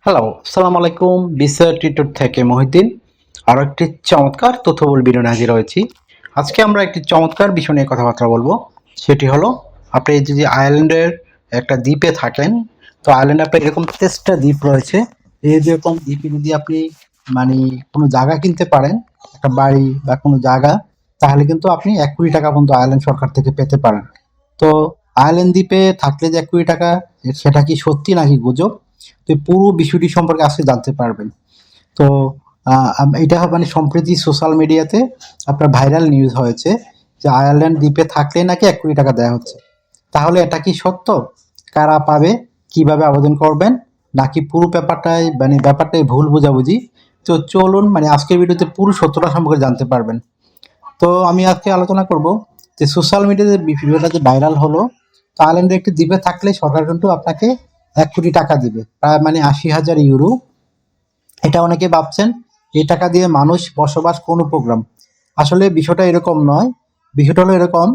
Hello, আসসালামু আলাইকুম। VCR tutor থেকে মহিউদ্দিন আরও একটি চমৎকার তথ্যবহুল ভিডিও নিয়ে হাজির হয়েছি। আজকে আমরা একটি চমৎকার বিষয় নিয়ে কথাবার্তা বলবো। সেটি হলো, আপনি যদি আয়ারল্যান্ডের একটা দ্বীপে থাকেন, তো আয়ারল্যান্ডে আপনার এরকম 23টা দ্বীপ রয়েছে। এই যেরকম দ্বীপে যদি আপনি মানে কোনো জায়গা কিনতে পারেন, একটা বাড়ি বা কোনো জায়গা, তাহলে কিন্তু আপনি 1 কোটি টাকা পর্যন্ত আয়ারল্যান্ড সরকার থেকে পেতে পারেন। তো আয়ারল্যান্ড দ্বীপে থাকলে যে 1 কোটি টাকা, সেটা কি সত্যি নাকি গুজব? তো এই পুরো বিষয়টি সম্পর্কে আজকে জানতে পারবেন। তো এটা মানে সম্প্রতি সোশ্যাল মিডিয়াতে আপনার ভাইরাল নিউজ হয়েছে যে আয়ারল্যান্ড দ্বীপে থাকলে নাকি 1 কোটি টাকা দেওয়া হচ্ছে। তাহলে এটা কি সত্য? কারা পাবে? কিভাবে আবেদন করবেন? নাকি পুরো ব্যাপারটাই ভুল বোঝাবুঝি? তো চলুন আজকের ভিডিওতে পুরো সত্যটা সম্পর্কে জানতে পারবেন। তো আমি আজকে আলোচনা করব যে সোশ্যাল মিডিয়াতে ভিডিওটা যে ভাইরাল হলো, তো আয়ারল্যান্ডে একটি দ্বীপে থাকলে সরকার কিন্তু আপনাকে 1 কোটি টাকা দিবে, প্রায় 80,000 ইউরো। এটা অনেকে ভাবছেন এই টাকা দিয়ে মানুষ বসবাস কোনো প্রোগ্রাম। আসলে বিষয়টা এরকম নয়। বিষয়টা হলো এরকম,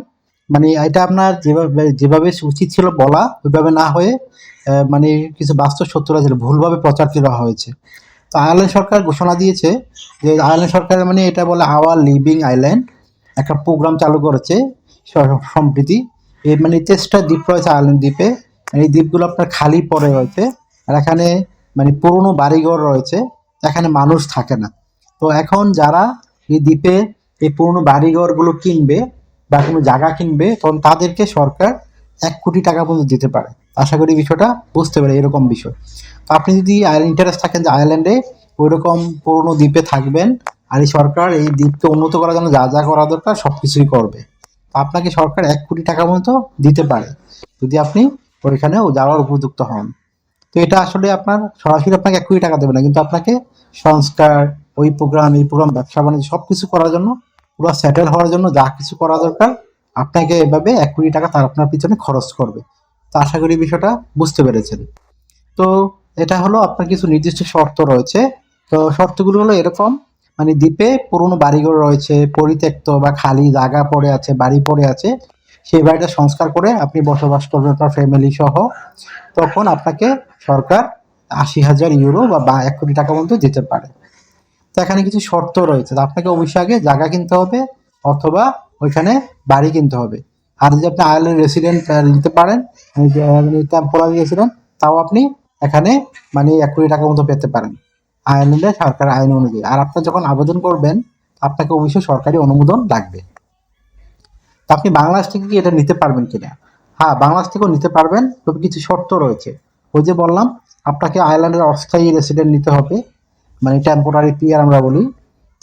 এটা আপনার যেভাবে যেভাবে উচিত ছিল বলা, ওইভাবে না হয়ে কিছু বাস্তব সত্যতা ছিল ভুলভাবে প্রচার করা হয়েছে। তো আয়ারল্যান্ড সরকার ঘোষণা দিয়েছে যে আয়ারল্যান্ড সরকার এটা বলে আওয়ার লিভিং আইল্যান্ড, একটা প্রোগ্রাম চালু করেছে সম্প্রতি। এই 23টা দ্বীপ রয়েছে আয়ারল্যান্ড দ্বীপে। এই দ্বীপগুলো আপনার খালি পড়ে রয়েছে। আর এখানে পুরনো বাড়িঘর রয়েছে, এখানে মানুষ থাকে না। তো এখন যারা এই দ্বীপে এই পুরনো বাড়িঘরগুলো কিনবে বা কোনো জায়গা কিনবে, তখন তাদেরকে সরকার 1 কোটি টাকা পর্যন্ত দিতে পারে। আশা করি বিষয়টা বুঝতে পারে, এরকম বিষয়। তো আপনি যদি ইন্টারেস্ট থাকেন যে আয়ারল্যান্ডে ওইরকম পুরনো দ্বীপে থাকবেন, আর এই সরকার এই দ্বীপকে উন্নত করার জন্য যা যা করা দরকার সবকিছুই করবে, তো আপনাকে সরকার 1 কোটি টাকা মতো দিতে পারে যদি আপনি ওইখানেও যাওয়ার উপযুক্ত হন। তো এটা আসলে আপনার সরাসরি আপনাকে 1 কোটি টাকা দেবে না, কিন্তু আপনাকে সংস্কার, ওই প্রোগ্রাম, এই প্রোগ্রাম, ব্যবসা বাণিজ্য সবকিছু করার জন্য, পুরো সেটেল হওয়ার জন্য যা কিছু করা দরকার, আপনাকে এভাবে 1 কোটি টাকা তার আপনার পিছনে খরচ করবে। তো আশা করি বিষয়টা বুঝতে পেরেছেন। তো এটা হলো আপনার কিছু নির্দিষ্ট শর্ত রয়েছে। তো শর্তগুলো হলো এরকম, দ্বীপে পুরনো বাড়িঘর রয়েছে, পরিত্যক্ত বা খালি জায়গা পড়ে আছে, বাড়ি পড়ে আছে, সেই বাড়িটা সংস্কার করে আপনি বসবাস করবেন আপনার ফ্যামিলি সহ। তখন আপনাকে সরকার 80,000 ইউরো বা 1 কোটি টাকা মতো দিতে পারে। তো এখানে কিছু শর্ত রয়েছে। তো আপনাকে অবশ্যই আগে জায়গা কিনতে হবে, অথবা ওইখানে বাড়ি কিনতে হবে। আর যদি আপনি আয়ারল্যান্ড রেসিডেন্ট নিতে পারেন, টেম্পোরারি রেসিডেন্ট, তাও আপনি এখানে 1 কোটি টাকা মতো পেতে পারেন আয়ারল্যান্ডের সরকার আইন অনুযায়ী। আর আপনি যখন আবেদন করবেন, আপনাকে অবশ্যই সরকারি অনুমোদন লাগবে। তো আপনি বাংলাদেশ থেকে কি এটা নিতে পারবেন কিনা? হ্যাঁ, বাংলাদেশ থেকেও নিতে পারবেন, তবে কিছু শর্ত রয়েছে। ওই যে বললাম, আপনাকে আয়ারল্যান্ডের অস্থায়ী রেসিডেন্ট নিতে হবে, টেম্পোরারি পিআর আমরা বলি।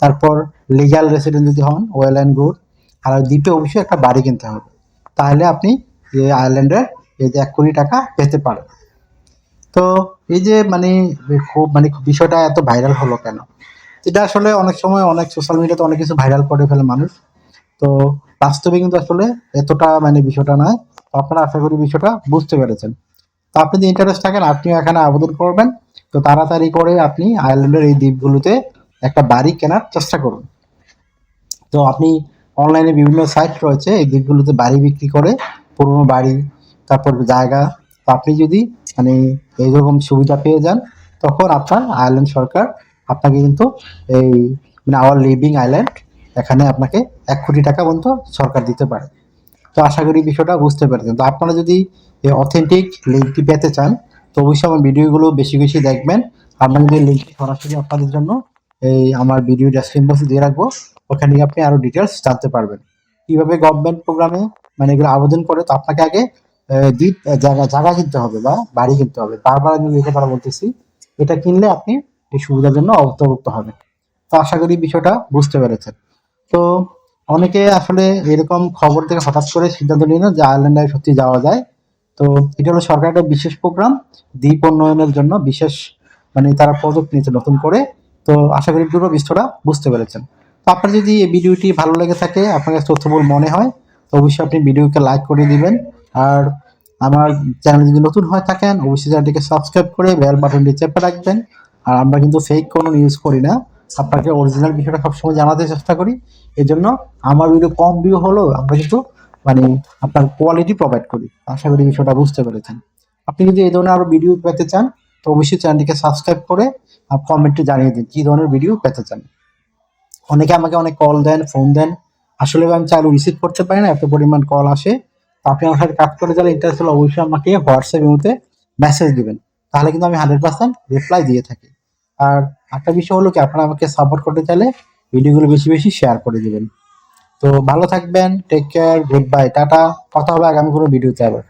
তারপর লিগ্যাল রেসিডেন্ট যদি হন, ওয়েল অ্যান্ড গুড। আর দ্বিতীয় অবশ্যই একটা বাড়ি কিনতে হবে। তাহলে আপনি এই আয়ারল্যান্ডের এই যে 1 কোটি টাকা পেতে পারেন। তো এই যে খুব বিষয়টা এত ভাইরাল হলো কেন? এটা আসলে অনেক সময় অনেক সোশ্যাল মিডিয়াতে অনেক কিছু ভাইরাল করে ফেলে মানুষ। তো বাস্তবে কিন্তু আসলে এতটা বিষয়টা নয়। তো আপনারা আশা করি বিষয়টা বুঝতে পেরেছেন। তো আপনি যদি ইন্টারেস্ট থাকেন, আপনিও এখানে আবেদন করবেন। তো তাড়াতাড়ি করে আপনি আয়ারল্যান্ডের এই দ্বীপগুলোতে একটা বাড়ি কেনার চেষ্টা করুন। তো আপনি অনলাইনে বিভিন্ন সাইট রয়েছে এই দ্বীপগুলোতে বাড়ি বিক্রি করে, পুরনো বাড়ি, তারপর জায়গা। তো আপনি যদি মানে এইরকম সুবিধা পেয়ে যান, তখন আপনার আয়ারল্যান্ড সরকার আপনাকে কিন্তু এই আওয়ার লিভিং আইল্যান্ড, এখানে আপনাকে 1 কোটি টাকা পর্যন্ত সরকার দিতে পারে। তো আশা করি বিষয়টা বুঝতে পেরেছেন। তো আপনারা যদি এই অথেন্টিক লিঙ্কটি পেতে চান, তো অবশ্যই আমার ভিডিওগুলো বেশি বেশি দেখবেন। আমরা যদি লিঙ্কটি সরাসরি আপনাদের জন্য এই আমার ভিডিও ডেসক্রিপশন বক্সে দিয়ে রাখবো, ওখানে গিয়ে আপনি আরো ডিটেলস জানতে পারবেন কিভাবে গভর্নমেন্ট প্রোগ্রামে এগুলো আবেদন করে। তো আপনাকে আগে দ্বীপ জায়গা জায়গা কিনতে হবে বা বাড়ি কিনতে হবে। বারবার আমি এই কথাটা বলতেছি, এটা কিনলে আপনি এই সুবিধার জন্য অন্তর্ভুক্ত হবেন। তো আশা করি বিষয়টা বুঝতে পেরেছেন। তো অনেকে আসলে এরকম খবর থেকে হঠাৎ করে সিদ্ধান্ত নিল যে আয়ারল্যান্ডে সত্যি যাওয়া যায়। তো এটা হলো সরকারের একটা বিশেষ প্রোগ্রাম, দ্বীপ উন্নয়নের জন্য বিশেষ, তারা প্রজেক্ট নিয়েছে নতুন করে। তো আশা করি পুরো বিষয়টা বুঝতে পেরেছেন। তো আপনার যদি এই ভিডিওটি ভালো লেগে থাকে, আপনার কাছে তথ্যবহুল মনে হয়, তো অবশ্যই আপনি ভিডিওকে লাইক করে দিবেন। আর আমার চ্যানেল যদি নতুন হয়ে থাকেন, অবশ্যই চ্যানেলটিকে সাবস্ক্রাইব করে বেল বাটনটি চেপে রাখবেন। আর আমরা কিন্তু ফেক কোনো নিউজ করি না, আপনাকে অরিজিনাল বিষয়টা সবসময় জানাতে চেষ্টা করি। এই জন্য আমার ভিডিও কম ভিউ হলেও আমরা কিন্তু মানে আপনার কোয়ালিটি প্রোভাইড করি। আশা করি বিষয়টা বুঝতে পেরেছেন। আপনি যদি এই ধরনের আরো ভিডিও পেতে চান, তো অবশ্যই চ্যানেলটিকে সাবস্ক্রাইব করে কমেন্টে জানিয়ে দিন কী ধরনের ভিডিও পেতে চান। অনেকে আমাকে অনেক কল দেন, ফোন দেন, আসলে আমি চাইলে রিসিভ করতে পারি না, এত পরিমাণ কল আসে। তো আপনি আমার সাথে কাজ করে যারা ইন্টারেস্ট হলে অবশ্যই আমাকে হোয়াটসঅ্যাপ ইমোতে মেসেজ দিবেন, তাহলে কিন্তু আমি 100% রিপ্লাই দিয়ে থাকি। আর একটা বিষয় হলো কি, আপনারা আমাকে সাপোর্ট করতে চাইলে ভিডিওগুলো বেশি বেশি শেয়ার করে দিবেন। তো ভালো থাকবেন, take care, good bye, tata. কথা হবে আগামী কোনো ভিডিওতে আবার।